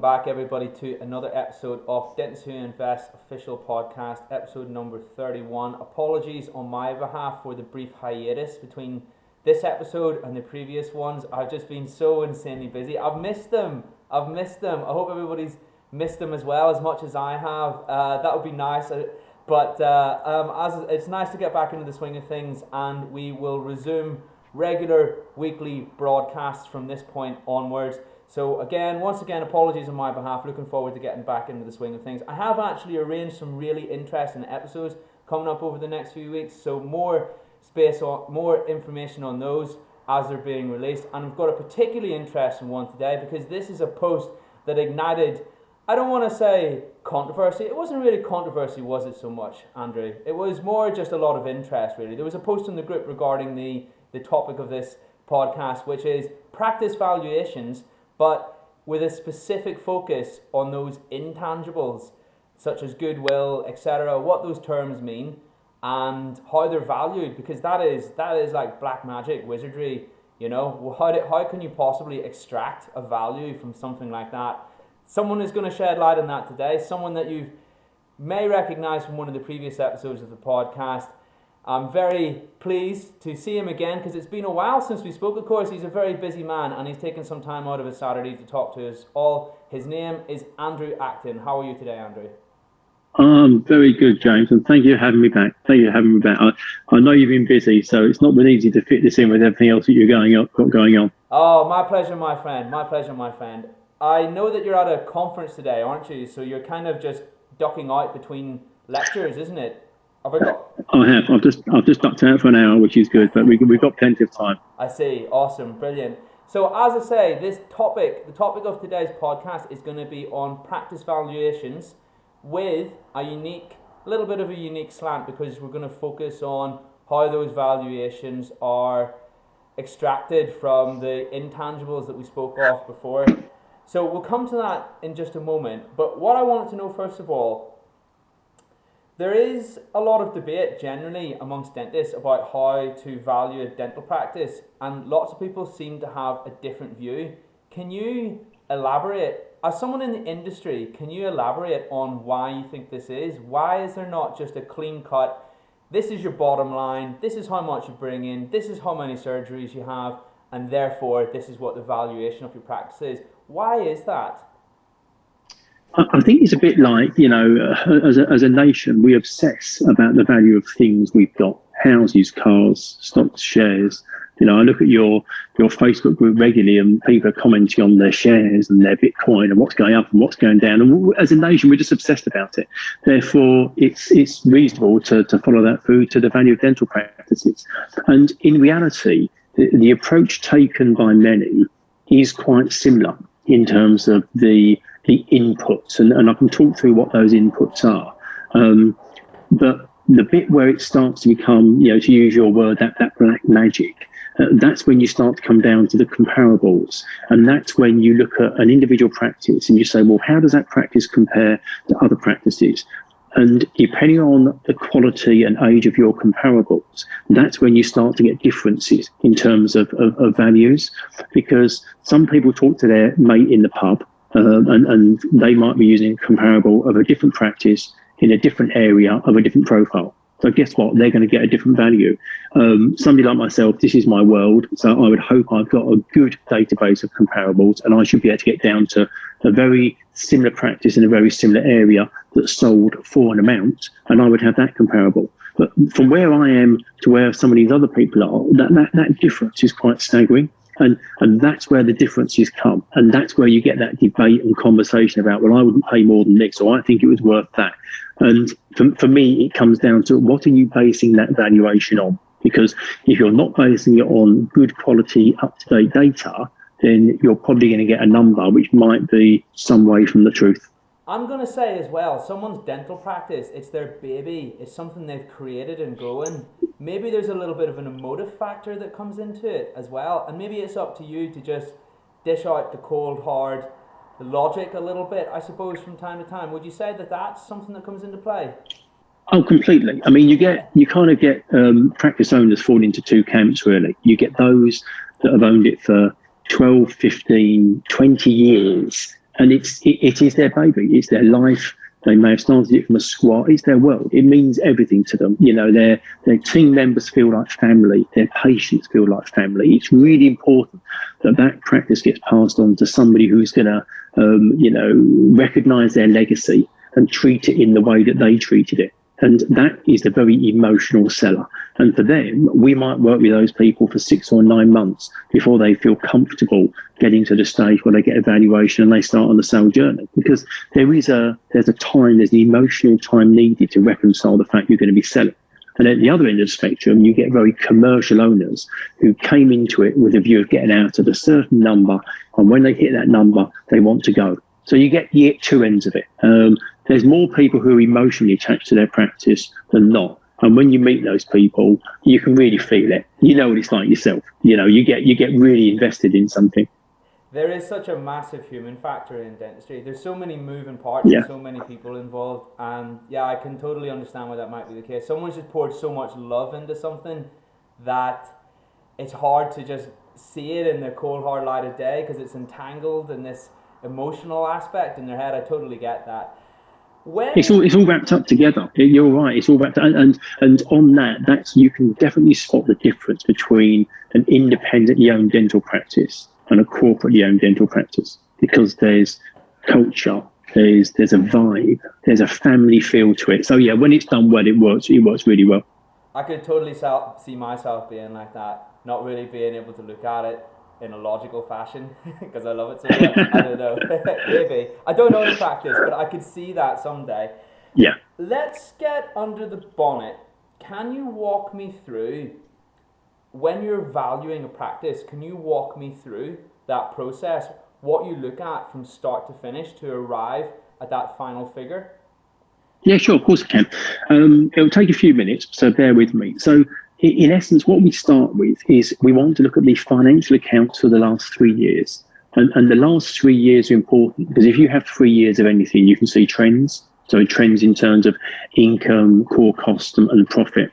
Back everybody to another episode of Dentists Who Invest official podcast, episode number 31. Apologies on my behalf for the brief hiatus between this episode and the previous ones. I've just been so insanely busy. I've missed them. I hope everybody's missed them as well, as much as I have. That would be nice. But as it's nice to get back into the swing of things, and we will resume regular weekly broadcasts from this point onwards. So once again, apologies on my behalf. Looking forward to getting back into the swing of things. I have actually arranged some really interesting episodes coming up over the next few weeks. So more information on those as they're being released. And we've got a particularly interesting one today because this is a post that ignited, I don't want to say controversy. It wasn't really controversy, was it so much, Andrew? It was more just a lot of interest, really. There was a post in the group regarding the topic of this podcast, which is practice valuations, but with a specific focus on those intangibles, such as goodwill, etc., what those terms mean, and how they're valued, because that is like black magic, wizardry, you know. How can you possibly extract a value from something like that? Someone is going to shed light on that today, someone that you may recognize from one of the previous episodes of the podcast. I'm very pleased to see him again because it's been a while since we spoke. Of course, he's a very busy man and he's taken some time out of his Saturday to talk to us all. His name is Andrew Acton. How are you today, Andrew? Very good, James, and thank you for having me back. I know you've been busy, so it's not been easy to fit this in with everything else that you're got going on. Oh, my pleasure, my friend. I know that you're at a conference today, aren't you? So you're kind of just ducking out between lectures, isn't it? I have. I've just ducked out for an hour, which is good, but we've got plenty of time. I see. Awesome. Brilliant. So as I say, the topic of today's podcast is going to be on practice valuations with a little bit of a unique slant, because we're going to focus on how those valuations are extracted from the intangibles that we spoke of before. So we'll come to that in just a moment. But what I wanted to know first of all, there is a lot of debate generally amongst dentists about how to value a dental practice, and lots of people seem to have a different view. Can you elaborate, as someone in the industry, can you elaborate on why you think this is? Why is there not just a clean cut, this is your bottom line, this is how much you bring in, this is how many surgeries you have, and therefore this is what the valuation of your practice is? Why is that? I think it's a bit like, as a nation, we obsess about the value of things we've got: houses, cars, stocks, shares. I look at your Facebook group regularly, and people are commenting on their shares and their Bitcoin and what's going up and what's going down. And as a nation, we're just obsessed about it. Therefore, it's reasonable to follow that through to the value of dental practices. And in reality, the approach taken by many is quite similar in terms of the inputs, and I can talk through what those inputs are. But the bit where it starts to become, to use your word, that black magic, that's when you start to come down to the comparables. And that's when you look at an individual practice and you say, well, how does that practice compare to other practices? And depending on the quality and age of your comparables, that's when you start to get differences in terms of values, because some people talk to their mate in the pub, and they might be using a comparable of a different practice in a different area of a different profile. So guess what? They're going to get a different value. Somebody like myself, this is my world. So I would hope I've got a good database of comparables, and I should be able to get down to a very similar practice in a very similar area that sold for an amount, and I would have that comparable. But from where I am to where some of these other people are, that difference is quite staggering. And that's where the differences come. And that's where you get that debate and conversation about, well, I wouldn't pay more than this, or I think it was worth that. And for me, it comes down to, what are you basing that valuation on? Because if you're not basing it on good quality, up-to-date data, then you're probably going to get a number which might be some way from the truth. I'm going to say as well, someone's dental practice, it's their baby. It's something they've created and grown. Maybe there's a little bit of an emotive factor that comes into it as well. And maybe it's up to you to just dish out the cold, hard, the logic a little bit, I suppose, from time to time. Would you say that that's something that comes into play? Oh, completely. I mean, you kind of get practice owners fall into two camps, really. You get those that have owned it for 12, 15, 20 years, And it is their baby. It's their life. They may have started it from a squat. It's their world. It means everything to them. You know, their team members feel like family. Their patients feel like family. It's really important that practice gets passed on to somebody who's going to, recognise their legacy and treat it in the way that they treated it. And that is a very emotional seller. And for them, we might work with those people for 6 or 9 months before they feel comfortable getting to the stage where they get a valuation and they start on the sale journey. Because there's an emotional time needed to reconcile the fact you're going to be selling. And at the other end of the spectrum, you get very commercial owners who came into it with a view of getting out at a certain number. And when they hit that number, they want to go. So you get two ends of it. There's more people who are emotionally attached to their practice than not. And when you meet those people, you can really feel it. You know what it's like yourself. You know, you get really invested in something. There is such a massive human factor in dentistry. There's so many moving parts and so many people involved. And yeah, I can totally understand why that might be the case. Someone's just poured so much love into something that it's hard to just see it in the cold hard light of day because it's entangled in this emotional aspect in their head. I totally get that. It's all wrapped up together. You're right. It's all wrapped up, and on that's you can definitely spot the difference between an independently owned dental practice and a corporately owned dental practice, because there's culture, there's a vibe, there's a family feel to it. So yeah, when it's done well, it works really well. I could totally see myself being like that, not really being able to look at it in a logical fashion because I love it so much. I don't know. Maybe. I don't know the practice, but I could see that someday. Yeah. Let's get under the bonnet. Can you walk me through, when you're valuing a practice, can you walk me through that process, what you look at from start to finish to arrive at that final figure? Yeah, sure, of course I can. It'll take a few minutes, so bear with me. So in essence, what we start with is we want to look at the financial accounts for the last 3 years. And the last 3 years are important because if you have 3 years of anything, you can see trends. So trends in terms of income, core cost and profit.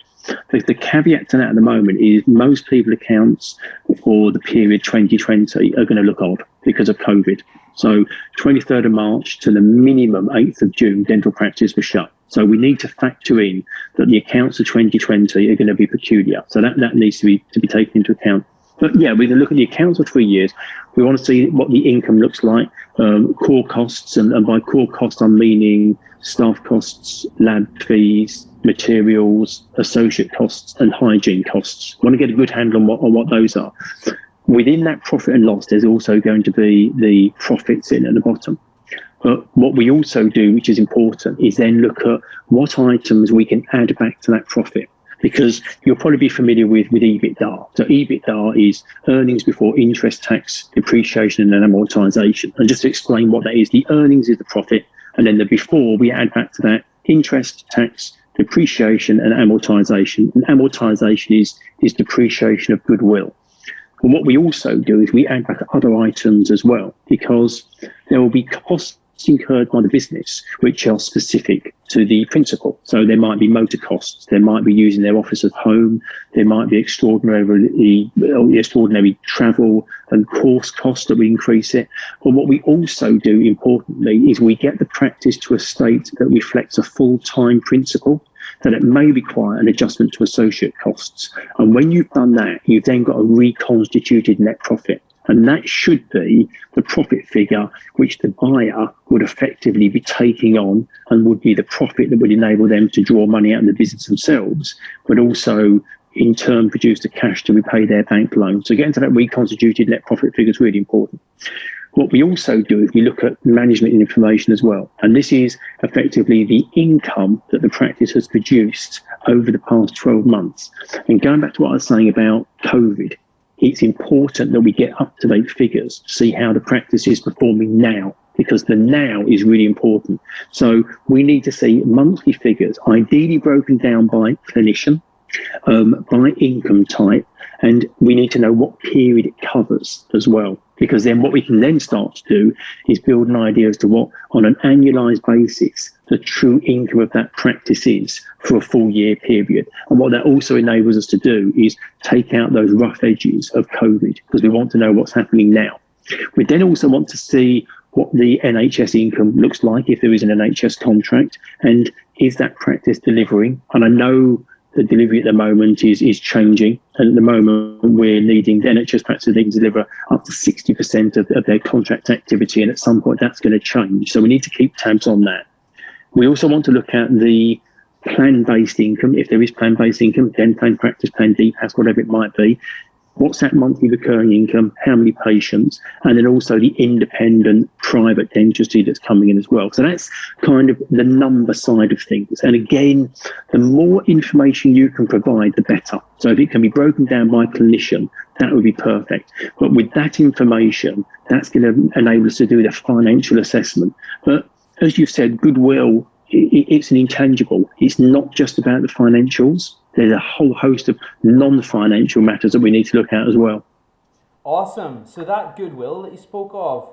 The caveat to that at the moment is most people accounts for the period 2020 are going to look odd because of COVID. So 23rd of March to the minimum 8th of June, dental practice was shut. So we need to factor in that the accounts of 2020 are going to be peculiar. So that needs to be taken into account. But yeah, we're going to look at the accounts of 3 years. We want to see what the income looks like, core costs, and by core costs I'm meaning staff costs, lab fees, materials, associate costs, and hygiene costs. I want to get a good handle on what those are. Within that profit and loss, there's also going to be the profits in at the bottom. But what we also do, which is important, is then look at what items we can add back to that profit. Because you'll probably be familiar with Ebitda. So Ebitda is earnings before interest, tax, depreciation and amortization. And just to explain what that is, the earnings is the profit, and then the before we add back to that interest, tax, depreciation and amortization. And amortization is depreciation of goodwill. And what we also do is we add back other items as well, because there will be costs incurred by the business which are specific to the principal. So there might be motor costs, there might be using their office at home, there might be extraordinary travel and course costs that we increase it. But what we also do importantly is we get the practice to a state that reflects a full-time principal, that it may require an adjustment to associate costs. And when you've done that, you've then got a reconstituted net profit. And that should be the profit figure which the buyer would effectively be taking on, and would be the profit that would enable them to draw money out of the business themselves, but also in turn produce the cash to repay their bank loan. So getting to that reconstituted net profit figure is really important. What we also do is we look at management information as well. And this is effectively the income that the practice has produced over the past 12 months. And going back to what I was saying about COVID, it's important that we get up-to-date figures to see how the practice is performing now, because the now is really important. So we need to see monthly figures, ideally broken down by clinician, by income type, and we need to know what period it covers as well. Because then what we can then start to do is build an idea as to what, on an annualised basis, the true income of that practice is for a full year period. And what that also enables us to do is take out those rough edges of COVID, because we want to know what's happening now. We then also want to see what the NHS income looks like if there is an NHS contract, and is that practice delivering? And I know the delivery at the moment is changing, and at the moment we're needing the NHS practices need to deliver up to 60% of their contract activity, and at some point that's going to change. So we need to keep tabs on that. We also want to look at the plan-based income, if there is plan-based income, then plan practice, plan DPAS, whatever it might be. What's that monthly recurring income? How many patients? And then also the independent private dentistry that's coming in as well. So that's kind of the number side of things. And again, the more information you can provide, the better. So if it can be broken down by clinician, that would be perfect. But with that information, that's going to enable us to do the financial assessment. But as you've said, goodwill, it's an intangible. It's not just about the financials. There's a whole host of non-financial matters that we need to look at as well. Awesome. So that goodwill that you spoke of,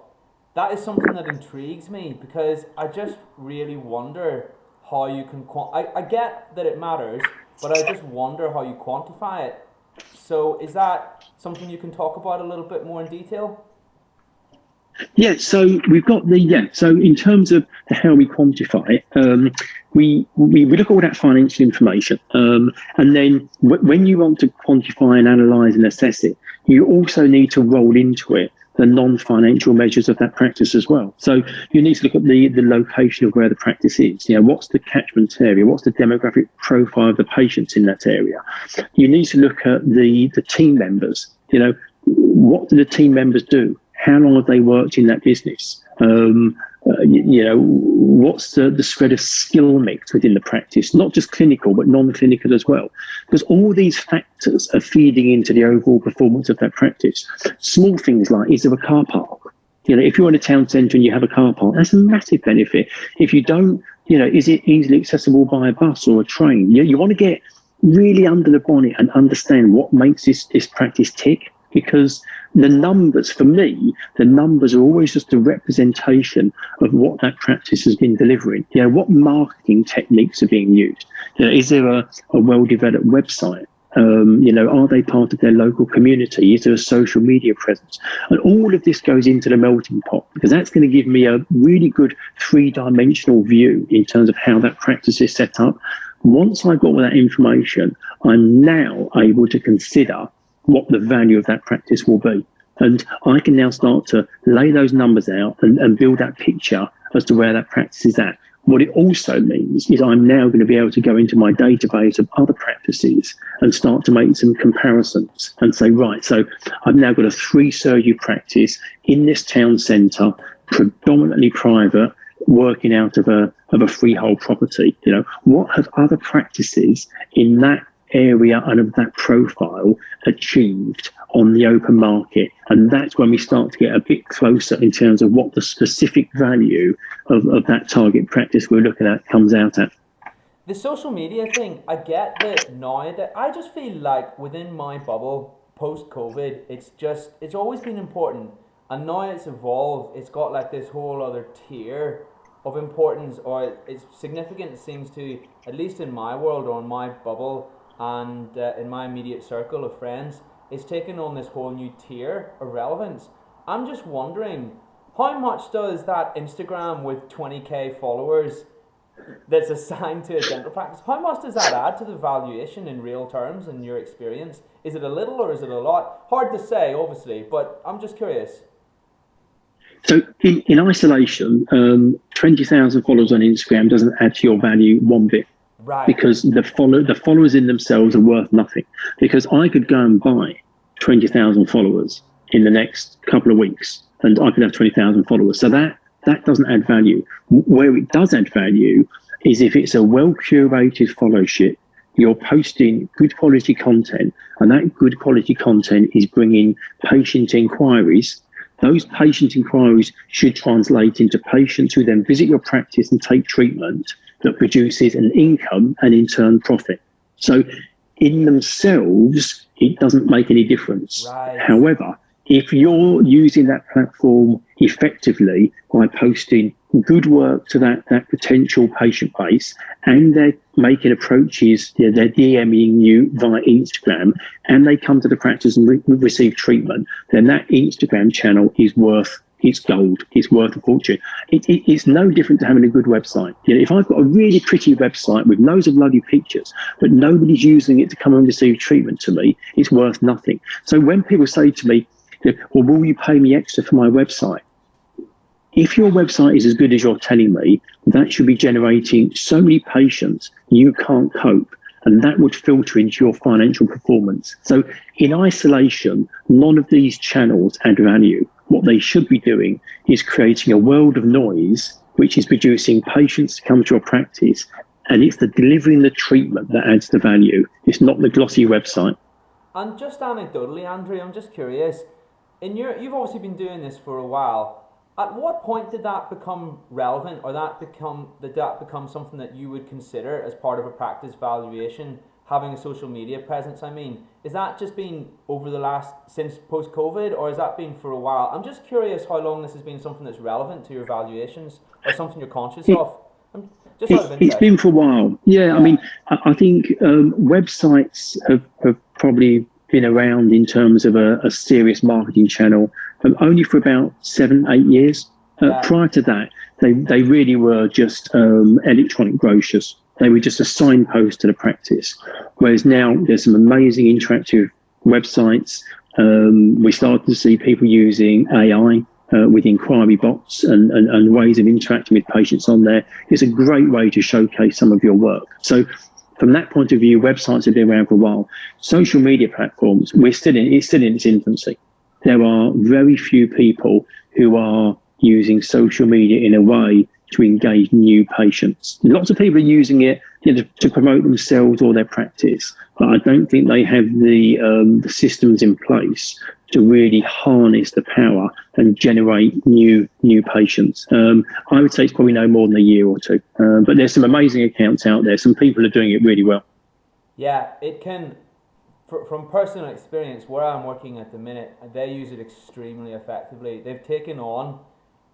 that is something that intrigues me, because I just really wonder how you can I get that it matters, but I just wonder how you quantify it. So is that something you can talk about a little bit more in detail? Yeah, so we've got so in terms of how we quantify it, we look at all that financial information, and then when you want to quantify and analyse and assess it, you also need to roll into it the non-financial measures of that practice as well. So you need to look at the location of where the practice is. What's the catchment area? What's the demographic profile of the patients in that area? You need to look at the team members. What do the team members do? How long have they worked in that business? What's the spread of skill mix within the practice, not just clinical, but non-clinical as well? Because all these factors are feeding into the overall performance of that practice. Small things like, is there a car park? If you're in a town centre and you have a car park, that's a massive benefit. If you don't, is it easily accessible by a bus or a train? You want to get really under the bonnet and understand what makes this practice tick, because the numbers, for me, the numbers are always just a representation of what that practice has been delivering. What marketing techniques are being used? Is there a well-developed website? Are they part of their local community? Is there a social media presence? And all of this goes into the melting pot, because that's going to give me a really good three-dimensional view in terms of how that practice is set up. Once I've got all that information, I'm now able to consider what the value of that practice will be. And I can now start to lay those numbers out and build that picture as to where that practice is at. What it also means is I'm now going to be able to go into my database of other practices and start to make some comparisons and say, right, so I've now got a 3-surgery practice in this town centre, predominantly private, working out of a freehold property. What have other practices in that area and of that profile achieved on the open market? And that's when we start to get a bit closer in terms of what the specific value of that target practice we're looking at comes out at. The social media thing, I get that now, that I just feel like within my bubble post-COVID, it's always been important, and now it's evolved. It's got like this whole other tier of importance, or its significance seems to, at least in my world or in my bubble, and in my immediate circle of friends, it's taken on this whole new tier of relevance. I'm just wondering, how much does that Instagram with 20k followers that's assigned to a dental practice, how much does that add to the valuation in real terms in your experience? Is it a little or is it a lot? Hard to say, obviously, but I'm just curious. So in isolation, 20,000 followers on Instagram doesn't add to your value one bit. Right. Because the followers in themselves are worth nothing. Because I could go and buy 20,000 followers in the next couple of weeks, and I could have 20,000 followers. So that doesn't add value. Where it does add value is if it's a well-curated followership, you're posting good quality content, and that good quality content is bringing patient inquiries. Those patient inquiries should translate into patients who then visit your practice and take treatment that produces an income and in turn profit. So in themselves, it doesn't make any difference. Right. However, if you're using that platform effectively by posting good work to that potential patient base, and they're making approaches, they're DMing you via Instagram, and they come to the practice and receive treatment, then that Instagram channel is worth it's gold. It's worth a fortune. It's no different to having a good website. If I've got a really pretty website with loads of lovely pictures, but nobody's using it to come and receive treatment to me, it's worth nothing. So when people say to me, well, will you pay me extra for my website? If your website is as good as you're telling me, that should be generating so many patients you can't cope, and that would filter into your financial performance. So in isolation, none of these channels add value. What they should be doing is creating a world of noise, which is producing patients to come to your practice, and it's the delivering the treatment that adds the value. It's not the glossy website. And just anecdotally, Andrew, I'm just curious, you've obviously been doing this for a while. At what point did that become relevant, or did that become something that you would consider as part of a practice valuation, having a social media presence? I mean, is that just been over since post-COVID, or has that been for a while? I'm just curious how long this has been something that's relevant to your valuations, or something you're conscious of. Just out of interest. It's been for a while. Yeah. I mean, I think websites have probably been around in terms of a serious marketing channel only for about 7-8 years. Prior to that, they really were just electronic brochures. They were just a signpost to the practice. Whereas now there's some amazing interactive websites. We started to see people using AI with inquiry bots and ways of interacting with patients on there. It's a great way to showcase some of your work. So from that point of view, websites have been around for a while. Social media platforms, it's still in its infancy. There are very few people who are using social media in a way to engage new patients. Lots of people are using it to promote themselves or their practice, but I don't think they have the systems in place to really harness the power and generate new patients. I would say it's probably no more than a year or two, but there's some amazing accounts out there. Some people are doing it really well. Yeah, it can. From personal experience, where I'm working at the minute, they use it extremely effectively. They've taken on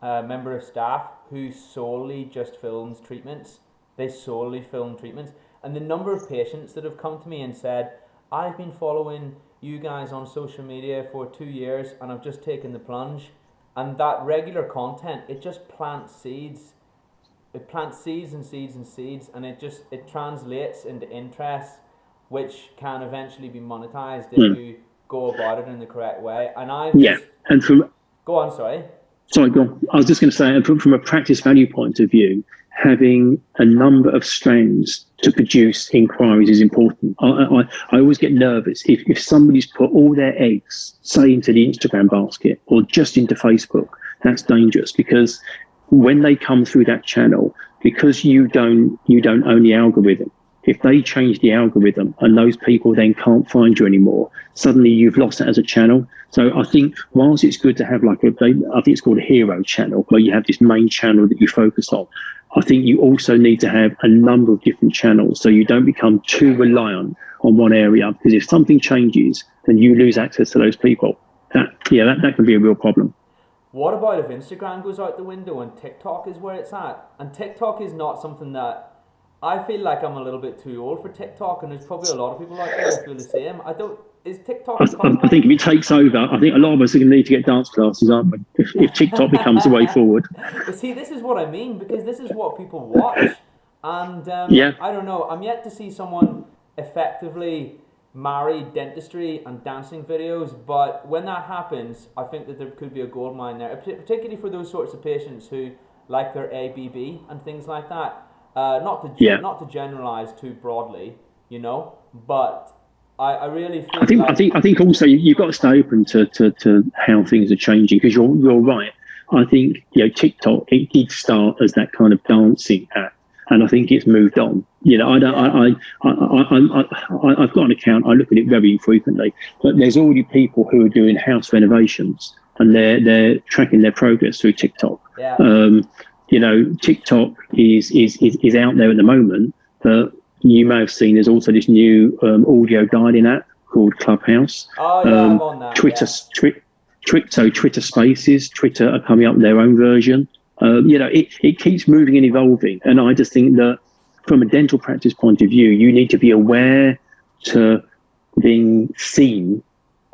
a member of staff who solely just films treatments. They solely film treatments. And the number of patients that have come to me and said, I've been following you guys on social media for 2 years and I've just taken the plunge. And that regular content, it just plants seeds. It plants seeds and seeds and seeds, and it translates into interest, which can eventually be monetized if you go about it in the correct way. And go on, sorry. Sorry, go on. I was just going to say, from a practice value point of view, having a number of strands to produce inquiries is important. I always get nervous if somebody's put all their eggs, say, into the Instagram basket or just into Facebook. That's dangerous, because when they come through that channel, because you don't own the algorithm, if they change the algorithm and those people then can't find you anymore, suddenly you've lost it as a channel. So I think whilst it's good to have I think it's called a hero channel, where you have this main channel that you focus on, I think you also need to have a number of different channels so you don't become too reliant on one area, because if something changes, then you lose access to those people. That can be a real problem. What about if Instagram goes out the window and TikTok is where it's at? And TikTok is not something that I feel like I'm a little bit too old for TikTok, and there's probably a lot of people out there who feel the same. Is TikTok? I think if it takes over, I think a lot of us are going to need to get dance classes, aren't we? If TikTok becomes the way forward. But see, this is what I mean, because this is what people watch, and I don't know. I'm yet to see someone effectively marry dentistry and dancing videos, but when that happens, I think that there could be a gold mine there, particularly for those sorts of patients who like their ABB and things like that. Not to generalize too broadly, but I really feel I think also you've got to stay open to how things are changing, because you're right. I think TikTok, it did start as that kind of dancing app, and I think it's moved on. I've got an account. I look at it very frequently, but there's already people who are doing house renovations and they're tracking their progress through TikTok. Yeah. TikTok is out there at the moment, but you may have seen there's also this new audio dialing app called Clubhouse. Oh yeah, I'm on that. Twitter Spaces, Twitter are coming up with their own version. It keeps moving and evolving, and I just think that from a dental practice point of view, you need to be aware to being seen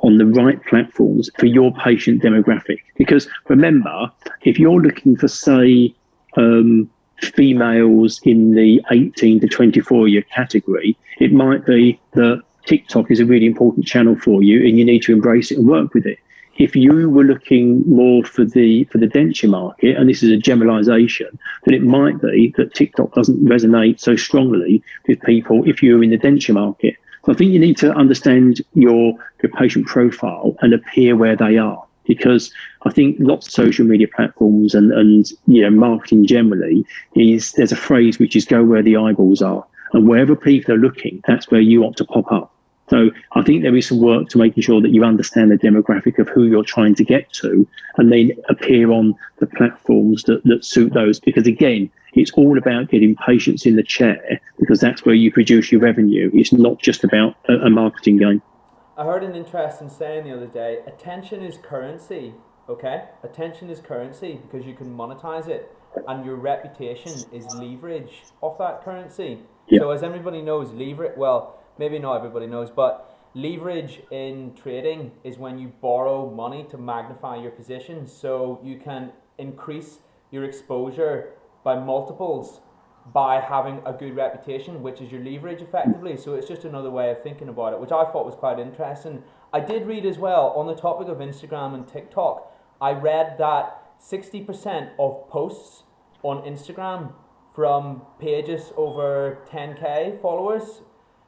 on the right platforms for your patient demographic. Because remember, if you're looking for, say, females in the 18 to 24 year category, it might be that TikTok is a really important channel for you and you need to embrace it and work with it. If you were looking more for the denture market, and this is a generalization, then it might be that TikTok doesn't resonate so strongly with people if you're in the denture market. So I think you need to understand your patient profile and appear where they are, because I think lots of social media platforms and marketing generally there's a phrase which is go where the eyeballs are, and wherever people are looking, that's where you want to pop up. So I think there is some work to making sure that you understand the demographic of who you're trying to get to, and then appear on the platforms that suit those. Because again, it's all about getting patients in the chair, because that's where you produce your revenue. It's not just about a marketing game. I heard an interesting saying the other day, attention is currency, okay? Attention is currency because you can monetize it, and your reputation is leverage off that currency. Yeah. So as everybody knows, maybe not everybody knows, but leverage in trading is when you borrow money to magnify your position, so you can increase your exposure by multiples by having a good reputation, which is your leverage effectively. So it's just another way of thinking about it, which I thought was quite interesting. I did read as well, on the topic of Instagram and TikTok, I read that 60% of posts on Instagram from pages over 10k followers,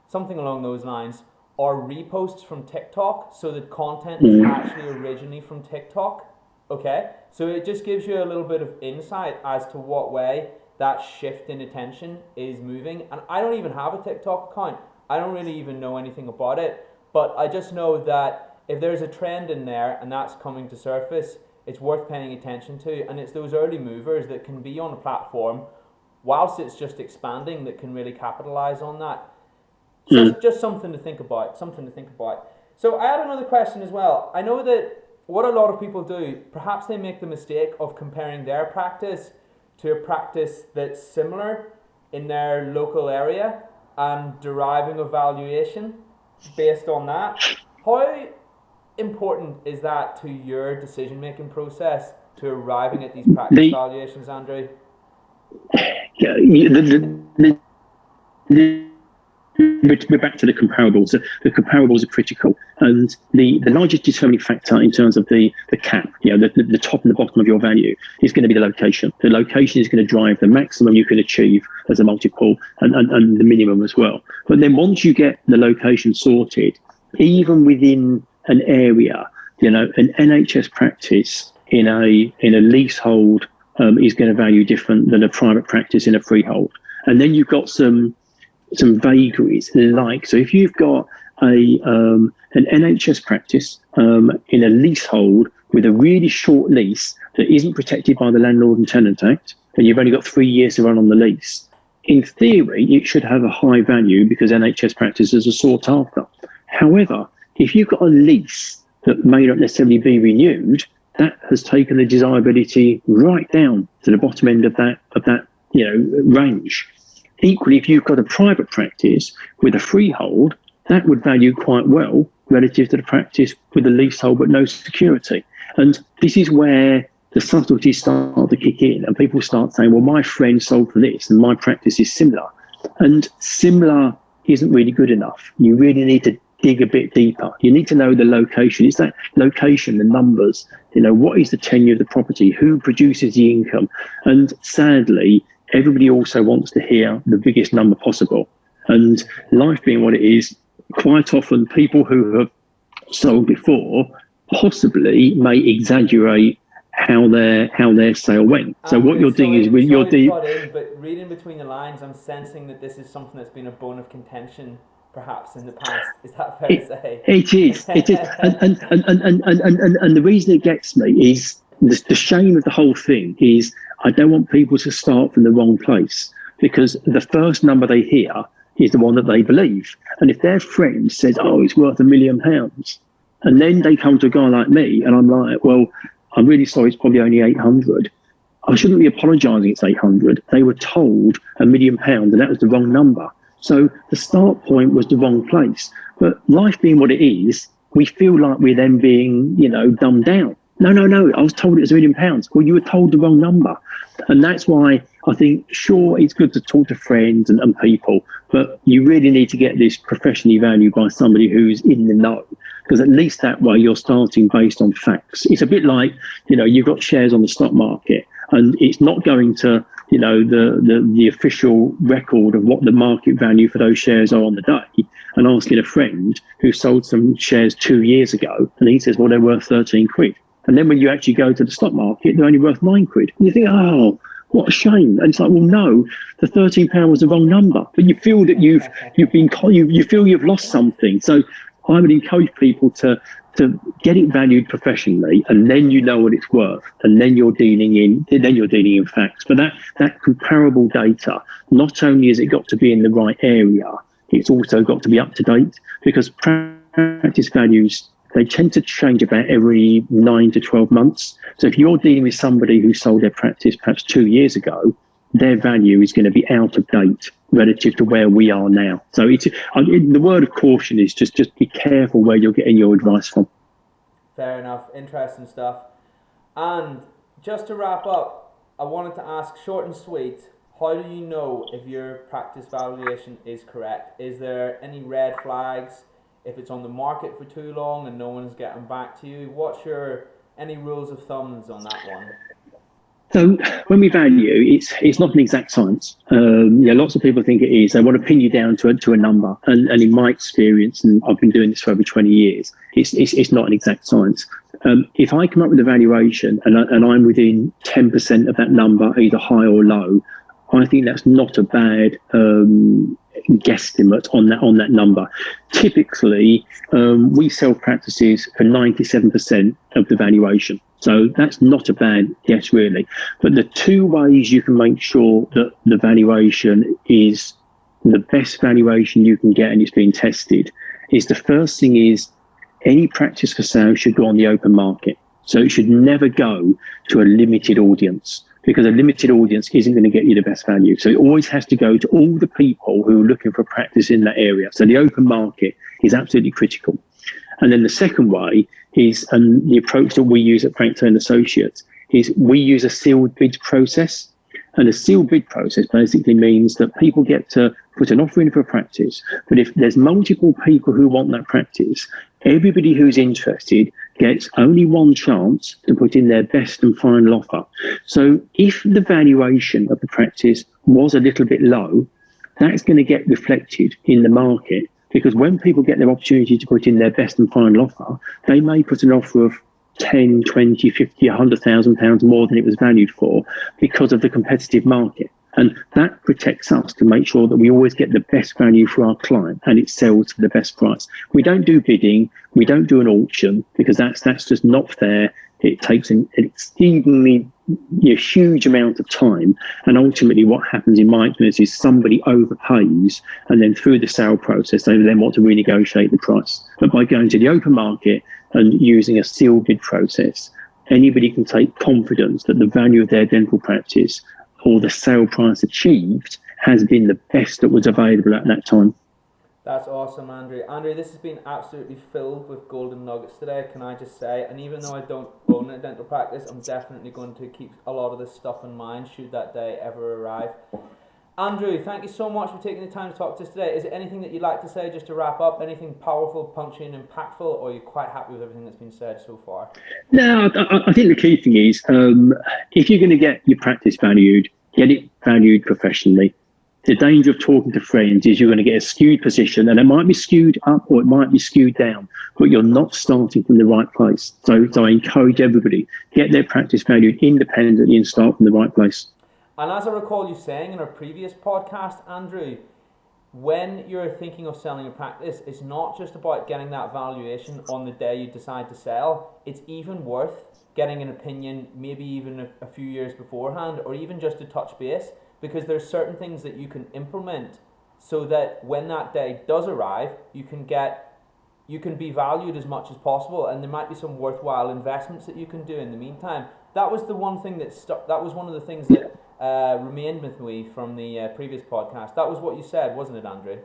something along those lines, are reposts from TikTok, so the content is actually originally from TikTok. Okay, so it just gives you a little bit of insight as to what way that shift in attention is moving. And I don't even have a TikTok account. I don't really even know anything about it, but I just know that if there's a trend in there and that's coming to surface, it's worth paying attention to. And it's those early movers that can be on a platform whilst it's just expanding that can really capitalize on that. So just something to think about, So I had another question as well. I know that what a lot of people do, perhaps they make the mistake of comparing their practice to a practice that's similar in their local area and deriving a valuation based on that. How important is that to your decision-making process to arriving at these practice valuations, Andrew? We're back to the comparables. The comparables are critical, and the largest determining factor in terms of the cap, the top and the bottom of your value, is going to be the location. The location is going to drive the maximum you can achieve as a multiple, and the minimum as well. But then once you get the location sorted, even within an area, an NHS practice in a leasehold is going to value different than a private practice in a freehold. And then you've got some vagaries, so if you've got an NHS practice in a leasehold with a really short lease that isn't protected by the Landlord and Tenant Act, and you've only got 3 years to run on the lease, in theory it should have a high value because NHS practices are sought after. However, if you've got a lease that may not necessarily be renewed, that has taken the desirability right down to the bottom end of that range. Equally, if you've got a private practice with a freehold, that would value quite well relative to the practice with a leasehold but no security. And this is where the subtleties start to kick in, and people start saying, well, my friend sold for this and my practice is similar. And similar isn't really good enough. You really need to dig a bit deeper. You need to know the location. It's that location, the numbers, what is the tenure of the property, who produces the income. And sadly, everybody also wants to hear the biggest number possible. And life being what it is, quite often people who have sold before possibly may exaggerate how their sale went. So what you're doing is but reading between the lines, I'm sensing that this is something that's been a bone of contention perhaps in the past. Is that fair to say? It is. And the reason it gets me is the shame of the whole thing is I don't want people to start from the wrong place, because the first number they hear is the one that they believe. And if their friend says, oh, it's worth £1 million, and then they come to a guy like me and I'm like, well, I'm really sorry, it's probably only 800. I shouldn't be apologising, it's 800. They were told £1 million and that was the wrong number. So the start point was the wrong place. But life being what it is, we feel like we're then being, dumbed down. No, no, no. I was told it was £1 million. Well, you were told the wrong number. And that's why I think, sure, it's good to talk to friends and people, but you really need to get this professionally valued by somebody who's in the know. Because at least that way you're starting based on facts. It's a bit like, you've got shares on the stock market and it's not going to, the official record of what the market value for those shares are on the day, and asking a friend who sold some shares 2 years ago, and he says, well, they're worth 13 quid. And then when you actually go to the stock market, they're only worth 9 quid. And you think, oh, what a shame. And it's like, well, no, the £13 was the wrong number. But you feel that you feel you've lost something. So I would encourage people to get it valued professionally, and then you know what it's worth, and then you're dealing in facts. But that comparable data, not only has it got to be in the right area, it's also got to be up to date, because practice values, they tend to change about every 9 to 12 months. So if you're dealing with somebody who sold their practice perhaps 2 years ago, their value is going to be out of date relative to where we are now. So the word of caution is just be careful where you're getting your advice from. Fair enough. Interesting stuff. And just to wrap up, I wanted to ask, short and sweet, how do you know if your practice valuation is correct? Is there any red flags if it's on the market for too long and no one's getting back to you? What's any rules of thumbs on that one? So when we value, it's not an exact science. Lots of people think it is. They want to pin you down to a number. And in my experience, and I've been doing this for over 20 years, it's not an exact science. If I come up with a valuation and I'm within 10% of that number, either high or low, I think that's not a bad guesstimate on that number. Typically, we sell practices for 97% of the valuation. So that's not a bad guess, really. But the two ways you can make sure that the valuation is the best valuation you can get and it's being tested is, the first thing is, any practice for sale should go on the open market. So it should never go to a limited audience, because a limited audience isn't going to get you the best value. So it always has to go to all the people who are looking for practice in that area. So the open market is absolutely critical. And then the second way is, and the approach that we use at Acton Associates, is we use a sealed bid process. And a sealed bid process basically means that people get to put an offer in for a practice, but if there's multiple people who want that practice, everybody who's interested gets only one chance to put in their best and final offer. So if the valuation of the practice was a little bit low, that's going to get reflected in the market, because when people get their opportunity to put in their best and final offer, they may put an offer of 10, 20, 50, £100,000 more than it was valued for, because of the competitive market. And that protects us to make sure that we always get the best value for our client and it sells for the best price. We don't do bidding, we don't do an auction, because that's just not fair. It takes an exceedingly huge amount of time, and ultimately what happens in my experience is somebody overpays, and then through the sale process they then want to renegotiate the price. But by going to the open market and using a sealed bid process, anybody can take confidence that the value of their dental practice or the sale price achieved has been the best that was available at that time. That's awesome, Andrew. Andrew, this has been absolutely filled with golden nuggets today, can I just say. And even though I don't own a dental practice, I'm definitely going to keep a lot of this stuff in mind should that day ever arrive. Andrew, thank you so much for taking the time to talk to us today. Is there anything that you'd like to say just to wrap up? Anything powerful, punchy and impactful, or are you quite happy with everything that's been said so far? No, I think the key thing is, if you're going to get your practice valued, get it valued professionally. The danger of talking to friends is you're going to get a skewed position, and it might be skewed up or it might be skewed down, but you're not starting from the right place. So I encourage everybody, get their practice valued independently and start from the right place. And as I recall you saying in our previous podcast, Andrew, when you're thinking of selling a practice, it's not just about getting that valuation on the day you decide to sell. It's even worth getting an opinion, maybe even a few years beforehand, or even just to touch base, because there's certain things that you can implement so that when that day does arrive, you can be valued as much as possible, and there might be some worthwhile investments that you can do in the meantime. That was the one thing that stuck. That was one of the things that remained with me from the previous podcast. That was what you said, wasn't it, Andrew?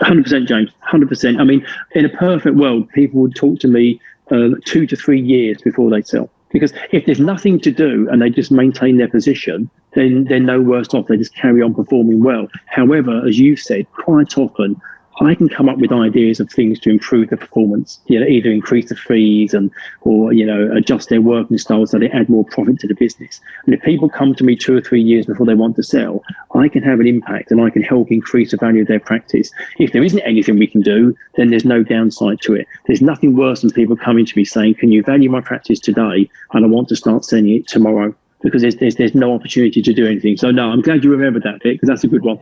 100%, James. 100%. I mean, in a perfect world, people would talk to me 2 to 3 years before they sell. Because if there's nothing to do and they just maintain their position, then they're no worse off. They just carry on performing well. However, as you said, quite often I can come up with ideas of things to improve the performance. Either increase the fees or adjust their working style so they add more profit to the business. And if people come to me 2 or 3 years before they want to sell, I can have an impact and I can help increase the value of their practice. If there isn't anything we can do, then there's no downside to it. There's nothing worse than people coming to me saying, "Can you value my practice today? And I want to start selling it tomorrow." Because there's no opportunity to do anything. So no, I'm glad you remembered that bit, because that's a good one.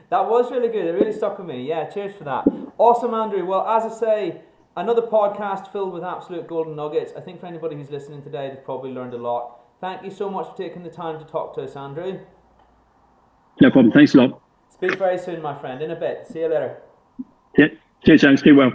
That was really good. It really stuck with me. Yeah, cheers for that. Awesome, Andrew. Well, as I say, another podcast filled with absolute golden nuggets. I think for anybody who's listening today, they've probably learned a lot. Thank you so much for taking the time to talk to us, Andrew. No problem. Thanks a lot. Speak very soon, my friend. In a bit. See you later. Yeah. Cheers, James. Be well.